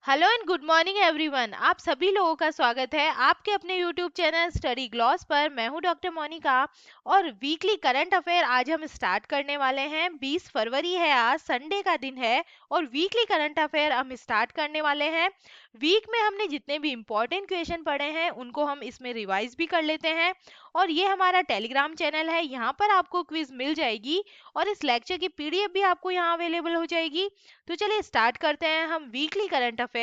Hello and good morning everyone. आप सभी लोगों का स्वागत है आपके अपने यूट्यूब चैनल स्टडी ग्लॉस पर। मैं हूं डॉक्टर मोनिका और वीकली करंट अफेयर आज हम स्टार्ट करने वाले हैं। 20 फरवरी है, आज संडे का दिन है और वीकली करंट अफेयर हम स्टार्ट करने वाले हैं। वीक में हमने जितने भी इम्पोर्टेंट क्वेश्चन पढ़े हैं उनको हम इसमें रिवाइज भी कर लेते हैं। और ये हमारा टेलीग्राम चैनल है, यहाँ पर आपको क्विज मिल जाएगी और इस लेक्चर की पीडीएफ भी आपको यहाँ अवेलेबल हो जाएगी। तो चलिए स्टार्ट करते हैं हम weekly current affair.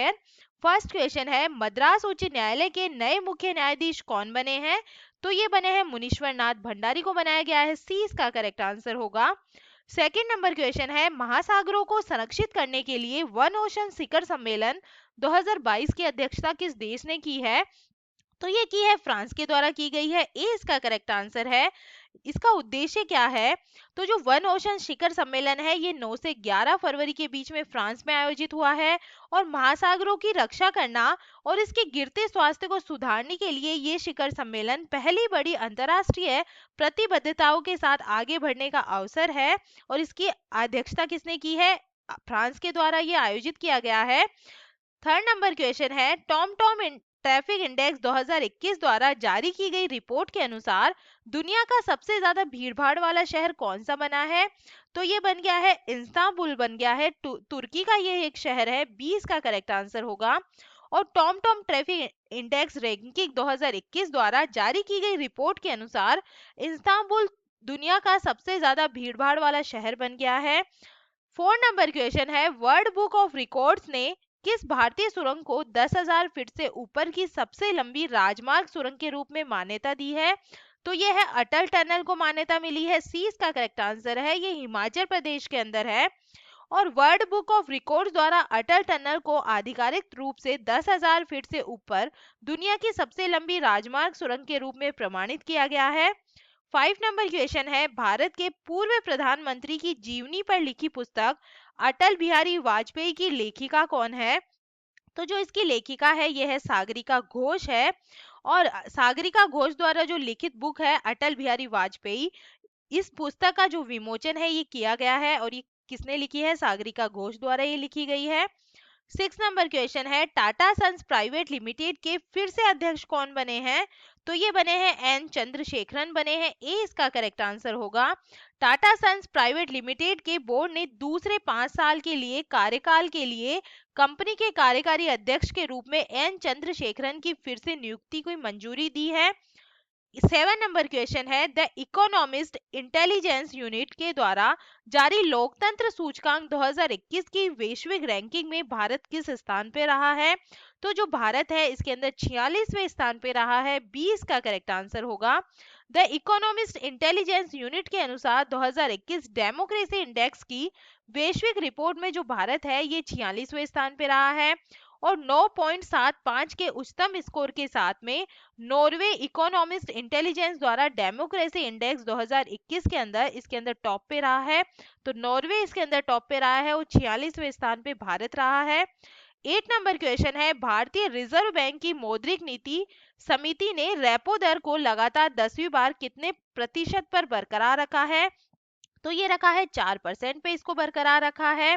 First question है, मद्रास उच्च न्यायालय के नए मुख्य न्यायाधीश कौन बने हैं? तो ये बने हैं मुनीश्वर नाथ भंडारी को बनाया गया है। सी इसका करेक्ट आंसर होगा। सेकेंड नंबर क्वेश्चन है, महासागरों को संरक्षित करने के लिए वन ओशन शिखर सम्मेलन 2022 की अध्यक्षता किस देश ने की है? तो ये की है फ्रांस के द्वारा की गई है। ए इसका करेक्ट आंसर है। इसका उद्देश्य क्या है? तो जो वन ओशन शिखर सम्मेलन है ये 9 से 11 फरवरी के बीच में फ्रांस में आयोजित हुआ है और महासागरों की रक्षा करना और इसके गिरते स्वास्थ्य को सुधारने के लिए ये शिखर सम्मेलन पहली बड़ी अंतर्राष्ट्रीय प्रतिबद्धताओं के साथ आगे बढ़ने का अवसर है। और इसकी अध्यक्षता किसने की है? फ्रांस के द्वारा ये आयोजित किया गया है। थर्ड नंबर क्वेश्चन है, टॉम टॉम ट्रैफिक इंडेक्स 2021 द्वारा जारी की गई रिपोर्ट के अनुसार दुनिया का सबसे ज्यादा भीड़भाड़ वाला शहर कौन सा बना है? तो ये बन गया है इस्तांबुल बन गया है। तुर्की का ये एक शहर है। 20 का करेक्ट आंसर होगा। और Tom Tom traffic index ranking 2021 द्वारा जारी की गई रिपोर्ट के अनुसार इस्तांबुल दुनिया का सबसे ज्यादा भीड़भाड़ वाला शहर बन गया है। फोर नंबर क्वेश्चन है, वर्ल्ड बुक ऑफ रिकॉर्ड्स ने किस भारतीय सुरंग को 10,000 फीट से ऊपर की सबसे लंबी राजमार्ग सुरंग के रूप में मान्यता दी है? तो ये है अटल टनल को मान्यता मिली है। सी इसका करेक्ट आंसर है। ये हिमाचल प्रदेश के अंदर है। और वर्ल्ड बुक ऑफ रिकॉर्ड्स द्वारा अटल टनल को आधिकारिक रूप से 10,000 फीट से ऊपर दुनिया की सबसे लंबी राजमार्ग सुरंग के रूप में प्रमाणित किया गया है। 5 नंबर क्वेश्चन है, भारत के पूर्व प्रधानमंत्री की जीवनी पर लिखी पुस्तक अटल बिहारी वाजपेयी की लेखिका कौन है? तो जो इसकी लेखिका है यह है सागरिका घोष है। और सागरिका घोष द्वारा जो लिखित बुक है अटल बिहारी वाजपेयी, इस पुस्तक का जो विमोचन है ये किया गया है और ये किसने लिखी है? सागरिका घोष द्वारा ये लिखी गई है। 6 नंबर क्वेश्चन है, टाटा सन्स प्राइवेट लिमिटेड के फिर से अध्यक्ष कौन बने हैं? तो ये बने हैं एन चंद्रशेखरन बने हैं। ए इसका करेक्ट आंसर होगा। टाटा सन्स प्राइवेट लिमिटेड के बोर्ड ने दूसरे 5 साल के लिए कार्यकाल के लिए कंपनी के कार्यकारी अध्यक्ष के रूप में एन चंद्रशेखरन की फिर से नियुक्ति को मंजूरी दी है। 7 नंबर क्वेश्चन है, द इकोनॉमिस्ट इंटेलिजेंस यूनिट के द्वारा जारी लोकतंत्र सूचकांक 2021 की वैश्विक रैंकिंग में भारत किस स्थान पे रहा है? तो जो भारत है इसके अंदर 46वें स्थान पे रहा है। 20 का करेक्ट आंसर होगा। द इकोनॉमिस्ट इंटेलिजेंस यूनिट के अनुसार 2021 डेमोक्रेसी इंडेक्स की वैश्विक रिपोर्ट में जो भारत है ये 46वें स्थान पे रहा है और 9.75 के उच्चतम स्कोर के साथ में नॉर्वे इकोनॉमिस्ट इंटेलिजेंस द्वारा डेमोक्रेसी इंडेक्स 2021 के अंदर इसके अंदर टॉप पे रहा है। तो नॉर्वे इसके अंदर टॉप पे रहा है और 46वें स्थान पे भारत रहा है। 8 नंबर क्वेश्चन है, भारतीय रिजर्व बैंक की मौद्रिक नीति समिति ने रेपो दर को लगातार 10वीं बार कितने प्रतिशत पर बरकरार रखा है? तो ये रखा है 4% पे इसको बरकरार रखा है।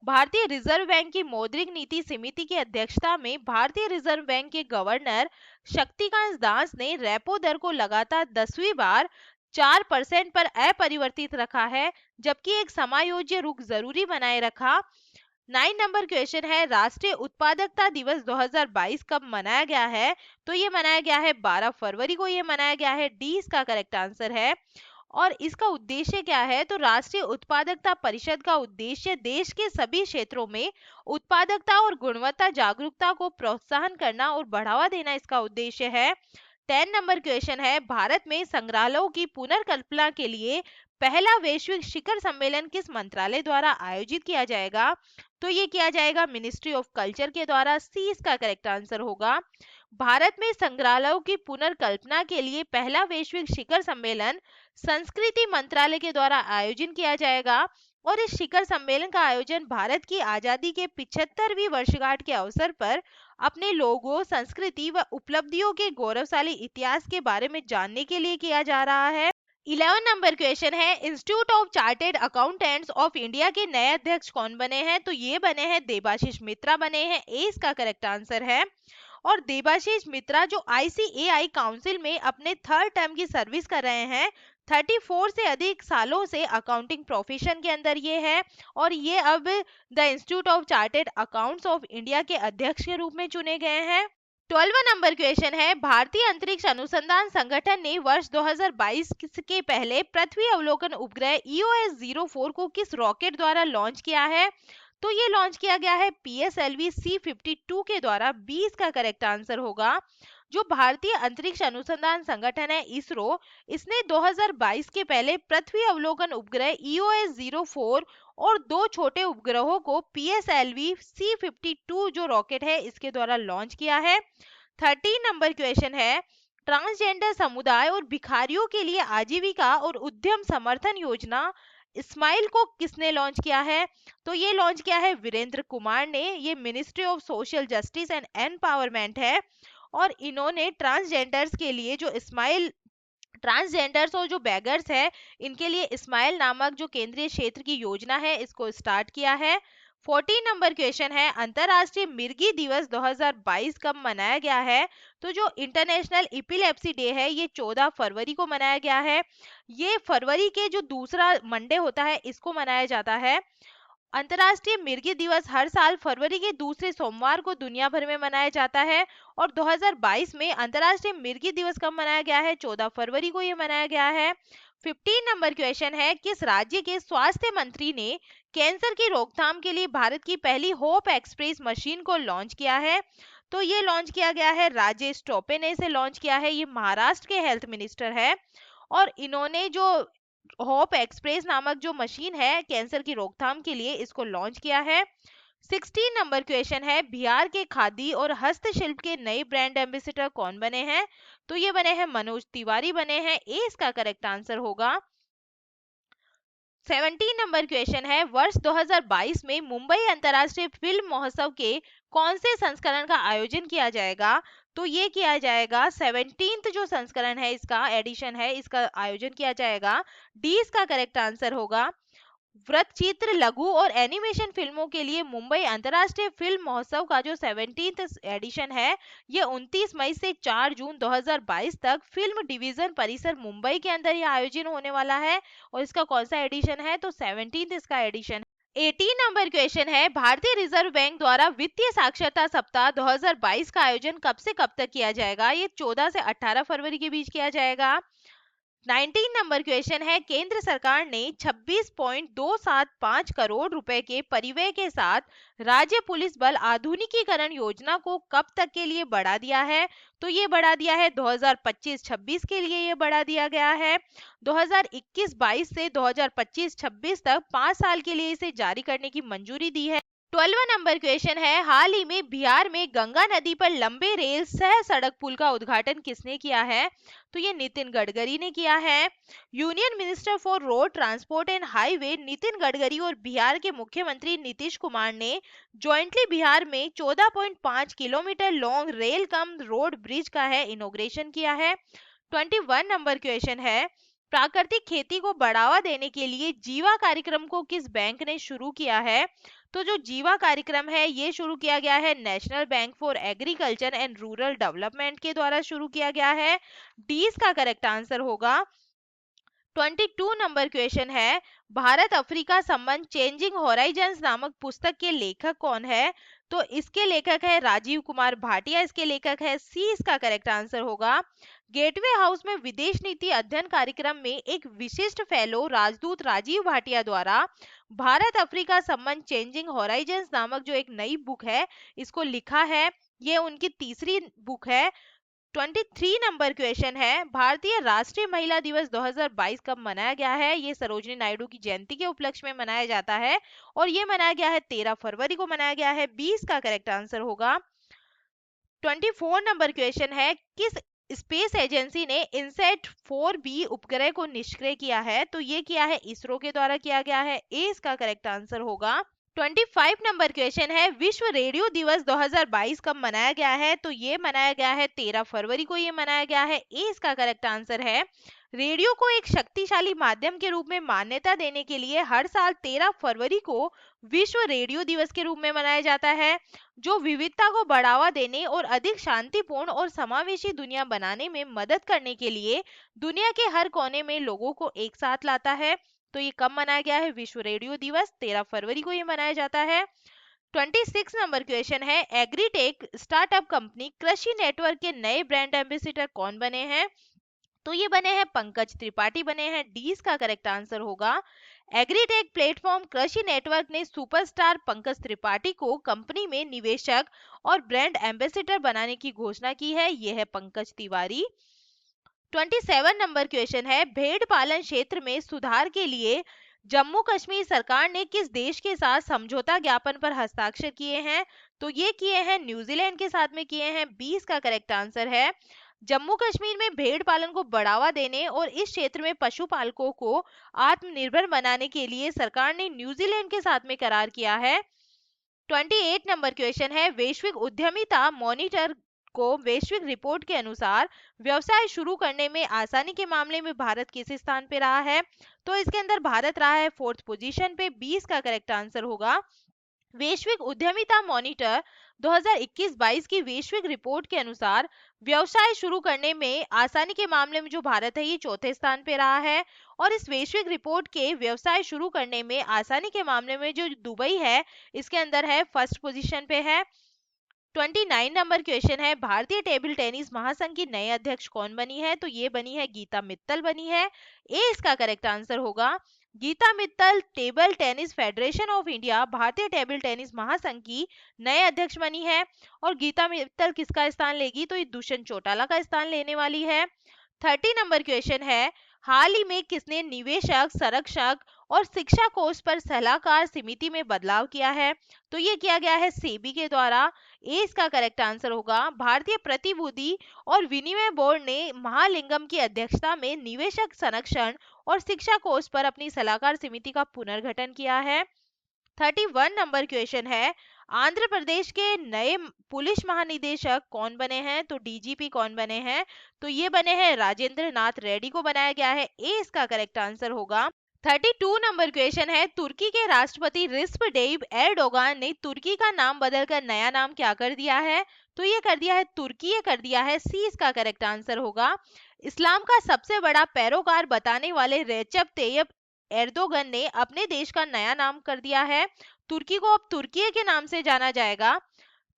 भारतीय रिजर्व बैंक की मौद्रिक नीति समिति की अध्यक्षता में भारतीय रिजर्व बैंक के गवर्नर शक्तिकांत दास ने रेपो दर को लगातार 10वीं बार 4% पर अपरिवर्तित रखा है, जबकि एक समायोज्य रुख जरूरी बनाए रखा। 9 नंबर क्वेश्चन है, राष्ट्रीय उत्पादकता दिवस 2022 कब मनाया गया है? तो ये मनाया गया है 12 फरवरी को ये मनाया गया है। डी इसका करेक्ट आंसर है। और इसका उद्देश्य क्या है? तो राष्ट्रीय उत्पादकता परिषद का उद्देश्य देश के सभी क्षेत्रों में उत्पादकता और गुणवत्ता जागरूकता को प्रोत्साहन करना और बढ़ावा देना इसका उद्देश्य है। 10 नंबर क्वेश्चन है, भारत में संग्रहालयों की पुनर्कल्पना के लिए पहला वैश्विक शिखर सम्मेलन किस मंत्रालय द्वारा आयोजित किया जाएगा? तो ये किया जाएगा मिनिस्ट्री ऑफ कल्चर के द्वारा। सी इसका करेक्ट आंसर होगा। भारत में संग्रहालयों की पुनर्कल्पना के लिए पहला वैश्विक शिखर सम्मेलन संस्कृति मंत्रालय के द्वारा आयोजन किया जाएगा और इस शिखर सम्मेलन का आयोजन भारत की आजादी के 75वीं वर्षगांठ के अवसर पर अपने लोगों, संस्कृति व उपलब्धियों के गौरवशाली इतिहास के बारे में जानने के लिए किया जा रहा है। 11 नंबर क्वेश्चन है, institute of chartered accountants of India के नए अध्यक्ष कौन बने हैं? तो ये बने हैं देबाशीष मित्रा बने हैं, ए इसका करेक्ट आंसर है। और देबाशीष मित्रा जो आईसीएआई काउंसिल में अपने थर्ड टर्म की सर्विस कर रहे हैं, 34 से अधिक सालों से अकाउंटिंग प्रोफेशन के अंदर ये है, और ये अब the institute of chartered accounts of India के अध्यक्ष के रूप में चुने गए हैं। 12वां नंबर क्वेश्चन है, भारतीय अंतरिक्ष अनुसंधान संगठन ने वर्ष 2022 के पहले पृथ्वी अवलोकन उपग्रह EOS-04 को किस रॉकेट द्वारा लॉन्च किया है? तो ये लॉन्च किया गया है PSLV C-52 के द्वारा, 20 का करेक्ट आंसर होगा। जो भारतीय अंतरिक्ष अनुसंधान संगठन है इसरो, इसने 2022 के पहले पृथ्वी अवलोकन उपग्रह EOS-04 और दो छोटे उपग्रहों को PSLV C-52 जो रॉकेट है इसके द्वारा लॉन्च किया है। 13 नंबर क्वेश्चन है, ट्रांसजेंडर समुदाय और भिखारियों के लिए आजीविका और उद्यम समर्थन योजना स्माइल को किसने लॉन्च किया है? तो ये लॉन्च किया है वीरेंद्र कुमार ने, ये ministry of social justice and empowerment है। और इन्होंने ट्रांसजेंडर्स के लिए जो स्माइल, ट्रांसजेंडर्स और जो बैगर्स है इनके लिए स्माइल नामक जो केंद्रीय क्षेत्र की योजना है इसको स्टार्ट किया है। 14 नंबर क्वेश्चन है, अंतरराष्ट्रीय मिर्गी दिवस 2022 कब मनाया गया है? तो जो इंटरनेशनल इपिलेप्सी डे है ये 14 फरवरी को मनाया गया है। ये फरवरी के जो दूसरा मंडे होता है इसको मनाया जाता है। अंतर्राष्ट्रीय मिर्गी दिवस हर साल फरवरी के दूसरे सोमवार को दुनिया भर में मनाया जाता है। और 2022 में अंतर्राष्ट्रीय मिर्गी दिवस कब मनाया गया है? 14 फरवरी को ये मनाया गया है। 15 नंबर क्वेश्चन है, किस राज्य के स्वास्थ्य मंत्री ने कैंसर की रोकथाम के लिए भारत की पहली होप एक्सप्रेस मशीन को लॉन्च किया है? तो ये लॉन्च किया गया है राजेश टोपे ने इसे लॉन्च किया है, ये महाराष्ट्र के हेल्थ मिनिस्टर है। और इन्होंने जो होप एक्सप्रेस नामक जो मशीन है कैंसर की रोकथाम के लिए इसको लॉन्च किया है। 16 नंबर क्वेश्चन है, बिहार के खादी और हस्तशिल्प के नए ब्रांड एम्बेसडर कौन बने हैं? तो ये बने हैं मनोज तिवारी बने हैं, ए इसका करेक्ट आंसर होगा। 17 नंबर क्वेश्चन है, वर्ष 2022 में मुंबई अंतर्राष्ट्रीय फिल्म महोत्सव के कौन से संस्करण का आयोजन किया जाएगा? तो ये किया जाएगा 17th जो संस्करण है इसका एडिशन है इसका आयोजन किया जाएगा, डी इसका करेक्ट आंसर होगा। वृत्तचित्र, लघु और एनिमेशन फिल्मों के लिए मुंबई अंतर्राष्ट्रीय फिल्म महोत्सव का जो 17th एडिशन है ये 29 मई से 4 जून 2022 तक फिल्म डिवीजन परिसर मुंबई के अंदर ये आयोजन होने वाला है। और इसका कौन सा एडिशन है? तो 17th इसका एडिशन। 18 नंबर क्वेश्चन है, भारतीय रिजर्व बैंक द्वारा वित्तीय साक्षरता सप्ताह 2022 का आयोजन कब से कब तक किया जाएगा? ये 14 से 18 फरवरी के बीच किया जाएगा। 19 नंबर क्वेश्चन है, केंद्र सरकार ने 26.275 करोड़ रुपए के परिव्यय के साथ राज्य पुलिस बल आधुनिकीकरण योजना को कब तक के लिए बढ़ा दिया है? तो ये बढ़ा दिया है 2025-26 के लिए ये बढ़ा दिया गया है। 2021-22 से 2025-26 तक 5 साल के लिए इसे जारी करने की मंजूरी दी है। 12वां नंबर क्वेश्चन है, हाल ही में बिहार में गंगा नदी पर लंबे रेल सह सड़क पुल का उद्घाटन किसने किया है? तो ये नितिन गडकरी ने किया है। Union minister for road transport and highway Nitin Gadkari और बिहार के मुख्यमंत्री नीतीश कुमार ने जॉइंटली बिहार में 14.5 kilometre long rail cum road bridge का है इनोग्रेशन किया है। 21 नंबर क्वेश्चन है, प्राकृतिक खेती को बढ़ावा देने के लिए जीवा कार्यक्रम को किस बैंक ने शुरू किया है? तो जो जीवा कार्यक्रम है ये शुरू किया गया है national bank for agriculture and rural development के द्वारा शुरू किया गया है, डी इसका करेक्ट आंसर होगा। 22 नंबर क्वेश्चन है, भारत अफ्रीका संबंध चेंजिंग होराइजन्स नामक पुस्तक के लेखक कौन है? तो इसके लेखक है राजीव कुमार भाटिया, इसके लेखक है, सी इसका करेक्ट आंसर होगा। गेटवे हाउस में विदेश नीति अध्ययन कार्यक्रम में एक विशिष्ट फेलो राजदूत राजीव भाटिया द्वारा भारत अफ्रीका संबंध चेंजिंग होराइजन्स नामक जो एक नई बुक है इसको लिखा है, ये उनकी तीसरी बुक है। 23 नंबर क्वेश्चन है, भारतीय राष्ट्रीय महिला दिवस 2022 कब मनाया गया है? ये सरोजिनी नायडू की जयंती के उपलक्ष्य में मनाया जाता है और ये मनाया गया है 13 फरवरी को मनाया गया है, 20 का करेक्ट आंसर होगा। 24 नंबर क्वेश्चन है, किस स्पेस एजेंसी ने इनसेट 4B उपग्रह को निष्क्रिय किया है? तो ये किया है इसरो के द्वारा किया गया है, ए इसका करेक्ट आंसर होगा। 25 नंबर क्वेश्चन है, विश्व रेडियो दिवस 2022 कब मनाया गया है? तो ये मनाया गया है 13 फरवरी को, ये मनाया गया है। ए इसका करेक्ट आंसर है। रेडियो को एक शक्तिशाली माध्यम के रूप में मान्यता देने के लिए हर साल 13 फरवरी को विश्व रेडियो दिवस के रूप में मनाया जाता है, जो विविधता को बढ़ावा देने और अधिक शांतिपूर्ण और समावेशी दुनिया बनाने में मदद करने के लिए दुनिया के हर कोने में लोगों को एक साथ लाता है। तो ये कब मनाया गया है? विश्व रेडियो दिवस 13 फरवरी को ये मनाया जाता है। 26 नंबर क्वेश्चन है, एग्रीटेक स्टार्टअप कंपनी कृषि नेटवर्क के नए ब्रांड एम्बेसडर कौन बने हैं? तो ये बने हैं पंकज त्रिपाठी बने हैं। डी इसका करेक्ट आंसर होगा। एग्रीटेक प्लेटफॉर्म कृषि नेटवर्क ने सुपरस्टार पंकज त्रिपाठी को कंपनी में निवेशक और ब्रांड एम्बेसडर बनाने की घोषणा की है। यह है पंकज तिवारी। 27 नंबर क्वेश्चन है, भेड़ पालन क्षेत्र में सुधार के लिए जम्मू कश्मीर सरकार ने किस देश के साथ समझौता ज्ञापन पर हस्ताक्षर किए हैं? तो ये किए हैं न्यूजीलैंड के साथ में किए हैं। 20 का करेक्ट आंसर है। जम्मू कश्मीर में भेड़ पालन को बढ़ावा देने और इस क्षेत्र में पशुपालकों को आत्मनिर्भर बनाने के लिए सरकार ने न्यूजीलैंड के साथ में करार किया है। 28 नंबर क्वेश्चन है, वैश्विक उद्यमिता मॉनिटर को वैश्विक रिपोर्ट के अनुसार व्यवसाय शुरू करने में आसानी के मामले में भारत किस स्थान पे रहा है? तो इसके अंदर भारत रहा है 4th पोजीशन पे। 20 का करेक्ट आंसर होगा। वैश्विक उद्यमिता मॉनिटर 2021-22 की वैश्विक रिपोर्ट के अनुसार व्यवसाय शुरू करने में आसानी के मामले में जो भारत है ये 4थे स्थान पे रहा है। और इस वैश्विक रिपोर्ट के व्यवसाय शुरू करने में आसानी के मामले में जो दुबई है इसके अंदर है 1st पोजीशन पे है। 29 नंबर क्वेश्चन है, भारतीय टेबल टेनिस महासंघ की नए अध्यक्ष कौन बनी है? तो ये बनी है गीता मित्तल बनी है। ए इसका करेक्ट आंसर होगा। Geeta Mittal table tennis federation of India भारतीय टेबल टेनिस महासंघ की नए अध्यक्ष बनी है। और गीता मित्तल किसका स्थान लेगी? तो ये दुष्यंत चौटाला का स्थान लेने वाली है। 30 नंबर क्वेश्चन है, हाल ही में किसने निवेशक संरक्षक और शिक्षा कोष पर सलाहकार समिति में बदलाव किया है? तो ये किया गया है सेबी के द्वारा। ए इसका करेक्ट आंसर होगा। भारतीय प्रतिभूति और विनिमय बोर्ड ने महालिंगम की अध्यक्षता में निवेशक संरक्षण और शिक्षा कोष पर अपनी सलाहकार समिति का पुनर्गठन किया है। 31 नंबर क्वेश्चन है, आंध्र प्रदेश के नए पुलिस महानिदेशक कौन बने हैं? तो डीजीपी कौन बने हैं? तो ये बने हैं राजेंद्र नाथ रेड्डी को बनाया गया है। ए इसका करेक्ट आंसर होगा। 32 नंबर क्वेश्चन है, तुर्की के राष्ट्रपति रिसेप टैयिप एर्दोगान ने तुर्की का नाम बदलकर नया नाम क्या कर दिया है? तो ये कर दिया है तुर्की, ये कर दिया है। सी इसका करेक्ट आंसर होगा। इस्लाम का सबसे बड़ा पैरोकार बताने वाले रेचेप तैयप एर्दोगन ने अपने देश का नया नाम कर दिया है। तुर्की को अब तुर्की के नाम से जाना जाएगा।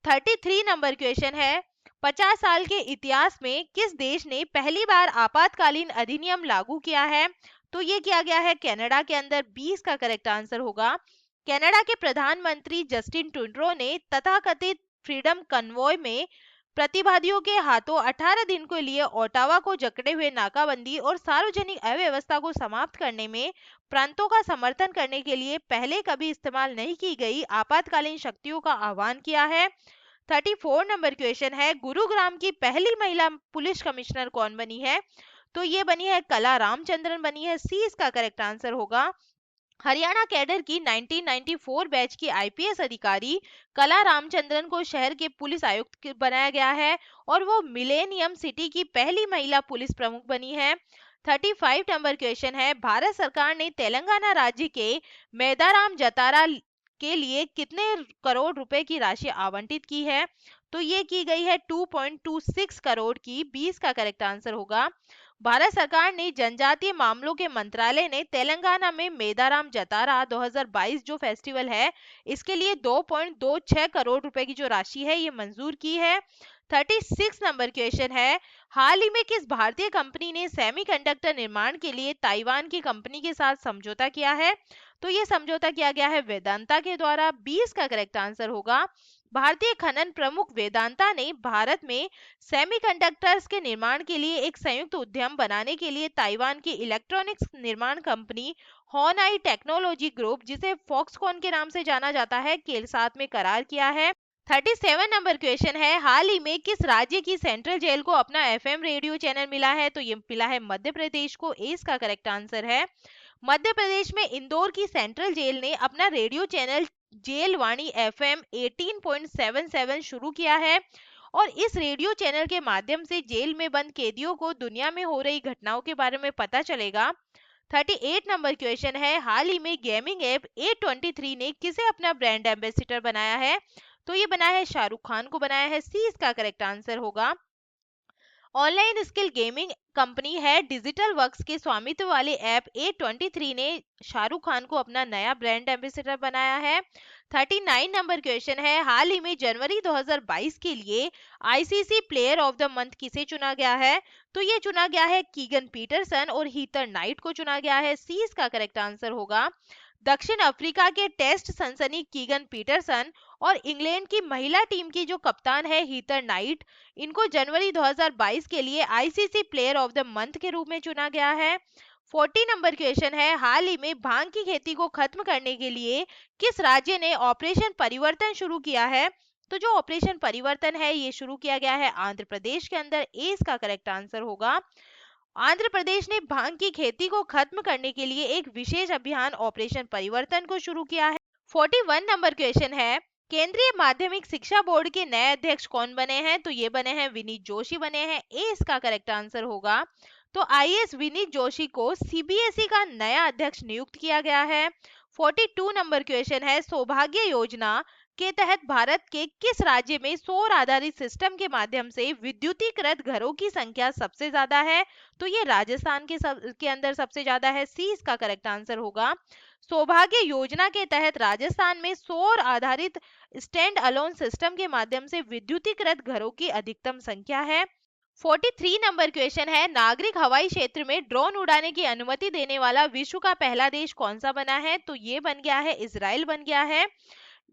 33 नंबर क्वेश्चन है, 50 साल के इतिहास में किस देश ने पहली बार आपातकालीन अधिनियम लागू किया है? तो ये किया गया है कनाडा के अंदर। 20 का करेक्ट आंसर होगा। कनाडा के प्रधानमंत्री जस्टिन ट्रूडो ने तथाकथित फ्रीडम कन्वॉय में प्रतिवादियों के हाथों 18 दिन के लिए ओटावा को जकड़े हुए नाकाबंदी और सार्वजनिक अव्यवस्था को समाप्त करने में प्रांतों का समर्थन करने के लिए पहले कभी इस्तेमाल नहीं की गई आपातकालीन शक्तियों का आह्वान किया है। 34 नंबर क्वेश्चन है, गुरुग्राम की पहली महिला पुलिस कमिश्नर कौन बनी है? तो ये बनी है कला रामचंद्रन बनी है। सी इसका करेक्ट आंसर होगा। हरियाणा कैडर की 1994 बैच की आईपीएस अधिकारी कला रामचंद्रन को शहर के पुलिस आयुक्त बनाया गया है और वो मिलेनियम सिटी की पहली महिला पुलिस प्रमुख बनी है। 35 नंबर क्वेश्चन है, भारत सरकार ने तेलंगाना राज्य के मेदाराम जतारा के लिए कितने करोड़ रुपए की राशि आवंटित की है? तो ये की गई है 2.26 करोड़ की। 20 का करेक्ट आंसर होगा। भारत सरकार ने जनजातीय मामलों के मंत्रालय ने तेलंगाना में मेदाराम जतारा 2022 जो फेस्टिवल है इसके लिए 2.26 करोड़ रुपए की जो राशि है ये मंजूर की है। 36 नंबर क्वेश्चन है, हाल ही में किस भारतीय कंपनी ने सेमीकंडक्टर निर्माण के लिए ताइवान की कंपनी के साथ समझौता किया है? तो ये समझौता किया गया है वेदांता के द्वारा। 20 का करेक्ट आंसर होगा। भारतीय खनन प्रमुख वेदांता ने भारत में सेमीकंडक्टर्स के निर्माण के लिए एक संयुक्त उद्यम बनाने के लिए ताइवान की इलेक्ट्रॉनिक्स निर्माण कंपनी होनाई टेक्नोलॉजी ग्रुप, जिसे फॉक्सकॉन के नाम से जाना जाता है, के साथ में करार किया है। 37 नंबर क्वेश्चन है, हाल ही में किस राज्य की सेंट्रल जेल को अपना एफएम रेडियो चैनल मिला है? तो ये मिला है मध्य प्रदेश को। ए इसका करेक्ट आंसर है। मध्य प्रदेश में इंदौर की सेंट्रल जेल ने अपना रेडियो चैनल जेल वाणी एफएम 18.77 शुरू किया है और इस रेडियो चैनल के माध्यम से जेल में बंद कैदियों को दुनिया में हो रही घटनाओं के बारे में पता चलेगा। 38 नंबर क्वेश्चन है, हाल ही में गेमिंग ऐप A23 ने किसे अपना ब्रांड एम्बेसडर बनाया है? तो ये बनाया है शाहरुख खान को बनाया है, सी इसका करेक्ट आंसर होगा। ऑनलाइन स्किल गेमिंग कंपनी है डिजिटल वर्क्स के स्वामित्व वाले ऐप A23 ने शाहरुख खान को अपना नया ब्रांड एम्बेसडर बनाया है। 39 नंबर क्वेश्चन है, हाल ही में जनवरी 2022 के लिए ICC player of the month किसे चुना गया है? तो ये चुना गया है कीगन पीटरसन और हीथर नाइट को चुना गया है, सी इसका करेक्ट आंसर होगा। दक्षिण अफ्रीका के टेस्ट सनसनी कीगन पीटरसन और इंग्लैंड की महिला टीम की जो कप्तान है हीथर नाइट, इनको जनवरी 2022 के लिए ICC player of the month के रूप में चुना गया है। 40 नंबर क्वेश्चन है, हाल ही में भांग की खेती को खत्म करने के लिए किस राज्य ने ऑपरेशन परिवर्तन शुरू किया है? तो जो ऑपरेशन परिवर्तन है ये शुरू किया गया है आंध्र प्रदेश के अंदर, ए इसका करेक्ट आंसर होगा। आंध्र प्रदेश ने भांग की खेती को खत्म करने के लिए एक विशेष अभियान ऑपरेशन परिवर्तन को शुरू किया है। 41 नंबर क्वेश्चन है, केंद्रीय माध्यमिक शिक्षा बोर्ड के नए अध्यक्ष कौन बने हैं? तो ये बने हैं विनीत जोशी बने हैं, ए इसका करेक्ट आंसर होगा। तो आईएएस विनीत जोशी को सीबीएसई का नया अध्यक्ष नियुक्त किया गया है। 42 नंबर क्वेश्चन है, सौभाग्य योजना के तहत भारत के किस राज्य में सौर आधारित सिस्टम के माध्यम से विद्युतीकृत घरों की संख्या सबसे ज्यादा है? तो ये राजस्थान के अंदर सबसे ज्यादा है, सी इसका करेक्ट आंसर होगा। सौभाग्य योजना के तहत राजस्थान में सौर आधारित स्टैंड अलोन सिस्टम के माध्यम से विद्युतीकृत घरों की अधिकतम संख्या है। 43 नंबर क्वेश्चन है, नागरिक हवाई क्षेत्र में ड्रोन उड़ाने की अनुमति देने वाला विश्व का पहला देश कौन सा बना है? तो ये बन गया है इजराइल बन गया है,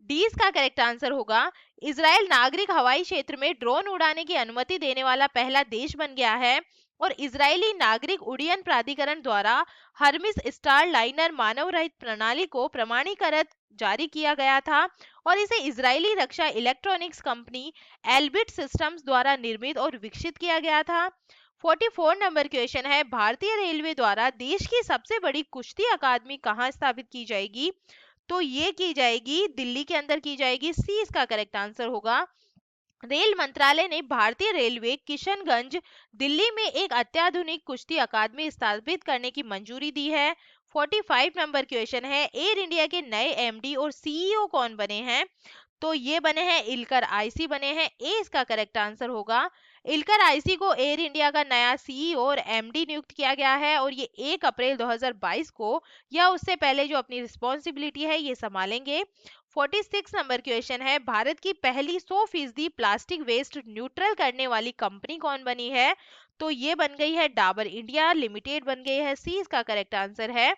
डी इसका करेक्ट आंसर होगा। इजराइल नागरिक हवाई क्षेत्र में ड्रोन उड़ाने की अनुमति देने वाला पहला देश बन गया है और इजरायली नागरिक उड्डयन प्राधिकरण द्वारा हर्मिस स्टार लाइनर मानव रहित प्रणाली को प्रमाणीकरण जारी किया गया था और इसे इजरायली रक्षा इलेक्ट्रॉनिक्स कंपनी एल्बिट सिस्टम्स द्वारा निर्मित और विकसित किया गया था। 44 नंबर क्वेश्चन है, भारतीय रेलवे द्वारा देश की सबसे बड़ी कुश्ती अकादमी कहाँ स्थापित की जाएगी? तो ये की जाएगी दिल्ली के अंदर की जाएगी, सी इसका करेक्ट आंसर होगा। रेल मंत्रालय ने भारतीय रेलवे किशनगंज दिल्ली में एक अत्याधुनिक कुश्ती अकादमी स्थापित करने की मंजूरी दी है। 45 नंबर क्वेश्चन है, एयर इंडिया के नए एमडी और सीईओ कौन बने हैं? तो ये बने हैं इलकर आईसी बने हैं, ए इसका करेक्ट आंसर होगा। इलकर आईसी को एयर इंडिया का नया सीईओ और एमडी नियुक्त किया गया है और ये 1 अप्रैल 2022 को या उससे पहले जो अपनी रिस्पॉन्सिबिलिटी है ये संभालेंगे। 46 नंबर क्वेश्चन है, भारत की पहली 100% प्लास्टिक वेस्ट न्यूट्रल करने वाली कंपनी कौन बनी है? तो ये बन गई है डाबर इंडिया लिमिटेड बन गई है, सी इसका करेक्ट आंसर है।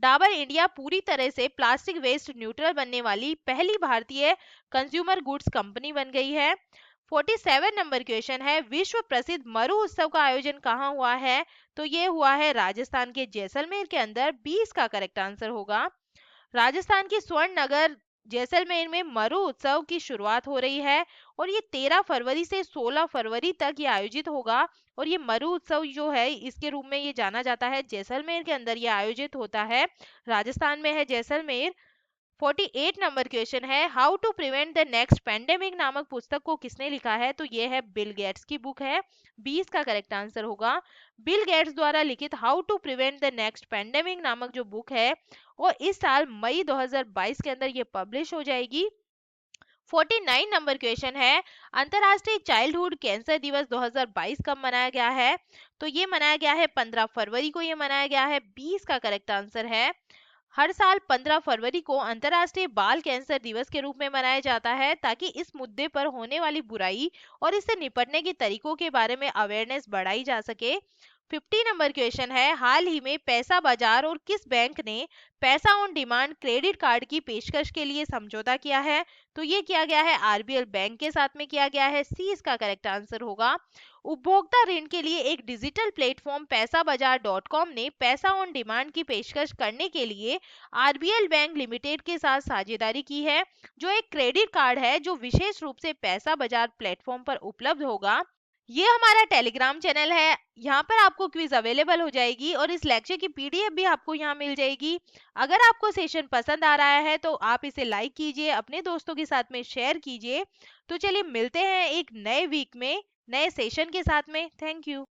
डाबर इंडिया पूरी तरह से प्लास्टिक वेस्ट न्यूट्रल बनने वाली पहली भारतीय कंज्यूमर गुड्स कंपनी बन गई है। 47 नंबर क्वेश्चन है, विश्व प्रसिद्ध मरु उत्सव का आयोजन कहाँ हुआ है? तो ये हुआ है राजस्थान के जैसलमेर के अंदर, 20 का करेक्ट आंसर होगा। राजस्थान की स्वर्ण नगर जैसलमेर में मरु उत्सव की शुरुआत हो रही है और ये 13 फरवरी से 16 फरवरी तक ये आयोजित होगा और ये मरु उत्सव जो है इसके रूप में ये जाना जाता है, जैसलमेर के अंदर ये आयोजित होता है, राजस्थान में है जैसलमेर। 48 नंबर क्वेश्चन है, how to prevent the next pandemic नामक पुस्तक को किसने लिखा है? तो ये है बिल गेट्स की बुक है, 20 का करेक्ट आंसर होगा। बिल गेट्स द्वारा लिखित how to prevent the next pandemic नामक जो बुक है और इस साल मई 2022 के अंदर ये पब्लिश हो जाएगी। 49 नंबर क्वेश्चन है, अंतरराष्ट्रीय चाइल्डहुड कैंसर दिवस 2022 कब मनाया गया है? तो ये मनाया गया है 15 फरवरी को ये मनाया गया है, 20 का करेक्ट आंसर है। हर साल 15 फरवरी को अंतर्राष्ट्रीय बाल कैंसर दिवस के रूप में मनाया जाता है ताकि इस मुद्दे पर होने वाली बुराई और इससे निपटने के तरीकों के बारे में अवेयरनेस बढ़ाई जा सके। 50 नंबर क्वेश्चन है, हाल ही में पैसा बाजार और किस बैंक ने पैसा ऑन डिमांड क्रेडिट कार्ड की पेशकश के लिए समझौता किया है? तो ये किया गया है आरबीएल बैंक के साथ में किया गया है, सी इसका करेक्ट आंसर होगा। उपभोक्ता ऋण के लिए एक डिजिटल प्लेटफॉर्म पैसा बाजार .com ने पैसा ऑन डिमांड की पेशकश करने के लिए आरबीएल बैंक लिमिटेड के साथ साझेदारी की है, जो एक क्रेडिट कार्ड है जो विशेष रूप से पैसा बाजार प्लेटफॉर्म पर उपलब्ध होगा। ये हमारा टेलीग्राम चैनल है। यहाँ पर आपको क्विज अवेलेबल हो जाएगी और इस लेक्चर की पीडीएफ भी आपको यहाँ मिल जाएगी। अगर आपको सेशन पसंद आ रहा है तो आप इसे लाइक कीजिए, अपने दोस्तों के साथ में शेयर कीजिए। तो चलिए मिलते हैं एक नए वीक में नए सेशन के साथ में। Thank you.